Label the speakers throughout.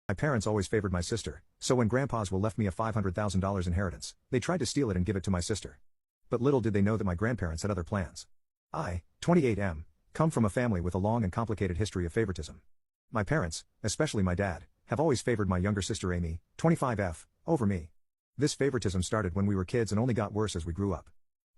Speaker 1: My parents always favored my sister, so when Grandpa's will left me a $500,000 inheritance, they tried to steal it and give it to my sister. But little did they know that my grandparents had other plans. I, 28M, come from a family with a long and complicated history of favoritism. My parents, especially my dad, have always favored my younger sister Amy, 25F, over me. This favoritism started when we were kids and only got worse as we grew up.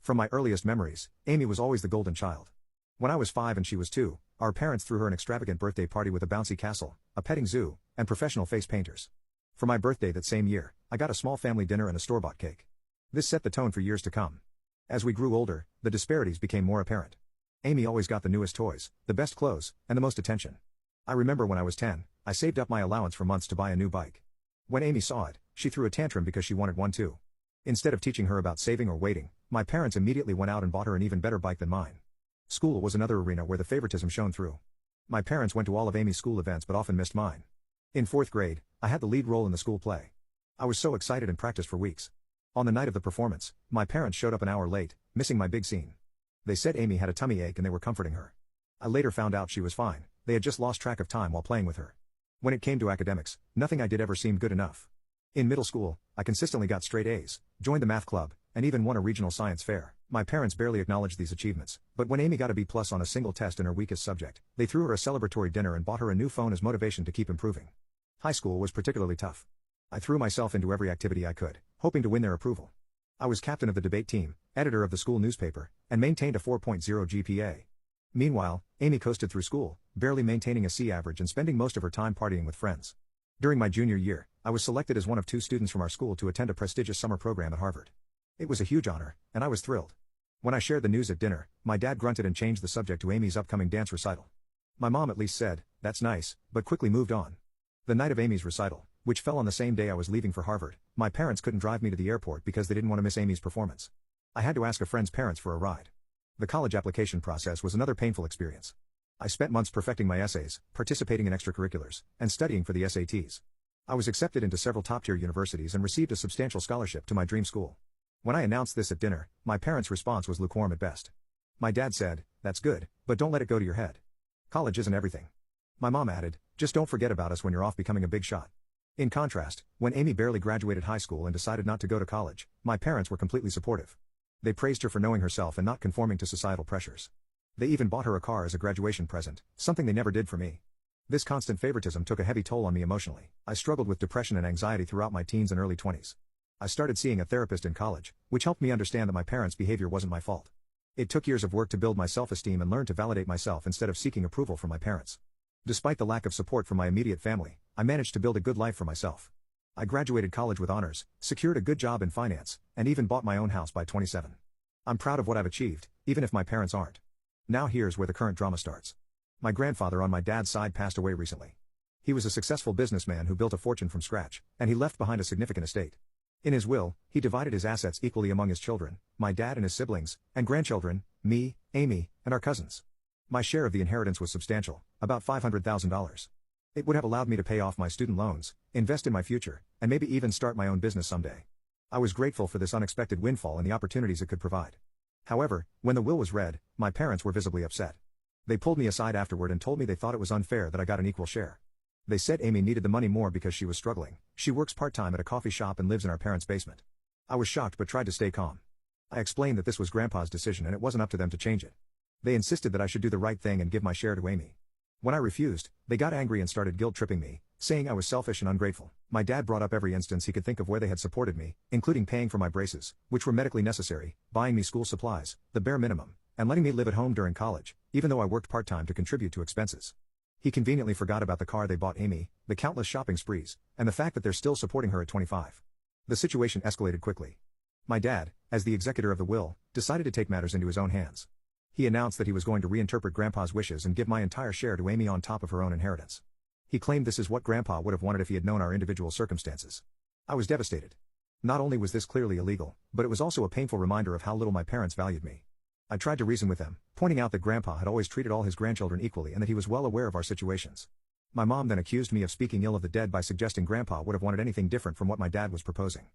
Speaker 1: From my earliest memories, Amy was always the golden child. When I was 5 and she was 2, our parents threw her an extravagant birthday party with a bouncy castle, a petting zoo, and professional face painters. For my birthday that same year, I got a small family dinner and a store-bought cake. This set the tone for years to come. As we grew older, the disparities became more apparent. Amy always got the newest toys, the best clothes, and the most attention. I remember when I was 10, I saved up my allowance for months to buy a new bike. When Amy saw it, she threw a tantrum because she wanted one too. Instead of teaching her about saving or waiting, my parents immediately went out and bought her an even better bike than mine. School was another arena where the favoritism shone through. My parents went to all of Amy's school events but often missed mine. In 4th grade, I had the lead role in the school play. I was so excited and practiced for weeks. On the night of the performance, my parents showed up an hour late, missing my big scene. They said Amy had a tummy ache and they were comforting her. I later found out she was fine, they had just lost track of time while playing with her. When it came to academics, nothing I did ever seemed good enough. In middle school, I consistently got straight A's, joined the math club, and even won a regional science fair. My parents barely acknowledged these achievements, but when Amy got a B+ on a single test in her weakest subject, they threw her a celebratory dinner and bought her a new phone as motivation to keep improving. High school was particularly tough. I threw myself into every activity I could, hoping to win their approval. I was captain of the debate team, editor of the school newspaper, and maintained a 4.0 GPA. Meanwhile, Amy coasted through school, barely maintaining a C average and spending most of her time partying with friends. During my junior year, I was selected as one of 2 students from our school to attend a prestigious summer program at Harvard. It was a huge honor, and I was thrilled. When I shared the news at dinner, my dad grunted and changed the subject to Amy's upcoming dance recital. My mom at least said, "That's nice," but quickly moved on. The night of Amy's recital, which fell on the same day I was leaving for Harvard, my parents couldn't drive me to the airport because they didn't want to miss Amy's performance. I had to ask a friend's parents for a ride. The college application process was another painful experience. I spent months perfecting my essays, participating in extracurriculars, and studying for the SATs. I was accepted into several top-tier universities and received a substantial scholarship to my dream school. When I announced this at dinner, my parents' response was lukewarm at best. My dad said, "That's good, but don't let it go to your head. College isn't everything." My mom added, "Just don't forget about us when you're off becoming a big shot." In contrast, when Amy barely graduated high school and decided not to go to college, my parents were completely supportive. They praised her for knowing herself and not conforming to societal pressures. They even bought her a car as a graduation present, something they never did for me. This constant favoritism took a heavy toll on me emotionally. I struggled with depression and anxiety throughout my teens and early 20s. I started seeing a therapist in college, which helped me understand that my parents' behavior wasn't my fault. It took years of work to build my self-esteem and learn to validate myself instead of seeking approval from my parents. Despite the lack of support from my immediate family, I managed to build a good life for myself. I graduated college with honors, secured a good job in finance, and even bought my own house by 27. I'm proud of what I've achieved, even if my parents aren't. Now here's where the current drama starts. My grandfather on my dad's side passed away recently. He was a successful businessman who built a fortune from scratch, and he left behind a significant estate. In his will, he divided his assets equally among his children, my dad and his siblings, and grandchildren, me, Amy, and our cousins. My share of the inheritance was substantial, about $500,000. It would have allowed me to pay off my student loans, invest in my future, and maybe even start my own business someday. I was grateful for this unexpected windfall and the opportunities it could provide. However, when the will was read, my parents were visibly upset. They pulled me aside afterward and told me they thought it was unfair that I got an equal share. They said Amy needed the money more because she was struggling. She works part-time at a coffee shop and lives in our parents' basement. I was shocked but tried to stay calm. I explained that this was Grandpa's decision and it wasn't up to them to change it. They insisted that I should do the right thing and give my share to Amy. When I refused, they got angry and started guilt-tripping me, saying I was selfish and ungrateful. My dad brought up every instance he could think of where they had supported me, including paying for my braces, which were medically necessary, buying me school supplies, the bare minimum, and letting me live at home during college, even though I worked part-time to contribute to expenses. He conveniently forgot about the car they bought Amy, the countless shopping sprees, and the fact that they're still supporting her at 25. The situation escalated quickly. My dad, as the executor of the will, decided to take matters into his own hands. He announced that he was going to reinterpret Grandpa's wishes and give my entire share to Amy on top of her own inheritance. He claimed this is what Grandpa would have wanted if he had known our individual circumstances. I was devastated. Not only was this clearly illegal, but it was also a painful reminder of how little my parents valued me. I tried to reason with them, pointing out that Grandpa had always treated all his grandchildren equally and that he was well aware of our situations. My mom then accused me of speaking ill of the dead by suggesting Grandpa would have wanted anything different from what my dad was proposing.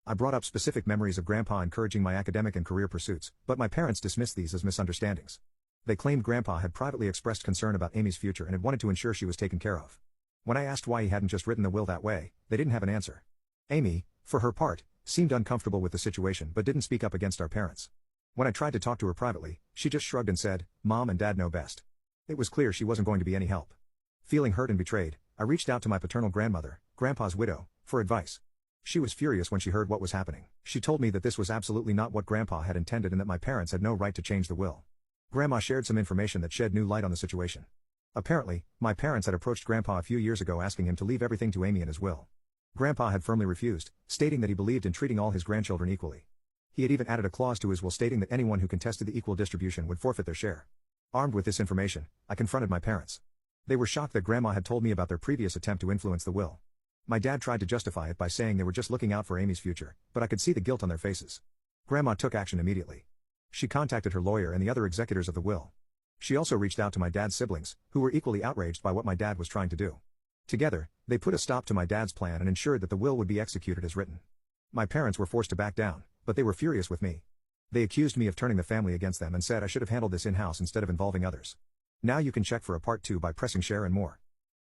Speaker 1: I brought up specific memories of Grandpa encouraging my academic and career pursuits, but my parents dismissed these as misunderstandings. They claimed Grandpa had privately expressed concern about Amy's future and had wanted to ensure she was taken care of. When I asked why he hadn't just written the will that way, they didn't have an answer. Amy, for her part, seemed uncomfortable with the situation but didn't speak up against our parents. When I tried to talk to her privately, she just shrugged and said, "Mom and Dad know best." It was clear she wasn't going to be any help. Feeling hurt and betrayed, I reached out to my paternal grandmother, Grandpa's widow, for advice. She was furious when she heard what was happening. She told me that this was absolutely not what Grandpa had intended and that my parents had no right to change the will. Grandma shared some information that shed new light on the situation. Apparently, my parents had approached Grandpa a few years ago asking him to leave everything to Amy in his will. Grandpa had firmly refused, stating that he believed in treating all his grandchildren equally. He had even added a clause to his will stating that anyone who contested the equal distribution would forfeit their share. Armed with this information, I confronted my parents. They were shocked that Grandma had told me about their previous attempt to influence the will. My dad tried to justify it by saying they were just looking out for Amy's future, but I could see the guilt on their faces. Grandma took action immediately. She contacted her lawyer and the other executors of the will. She also reached out to my dad's siblings, who were equally outraged by what my dad was trying to do. Together, they put a stop to my dad's plan and ensured that the will would be executed as written. My parents were forced to back down, but they were furious with me. They accused me of turning the family against them and said I should have handled this in-house instead of involving others. Now you can check for a part 2 by pressing share and more.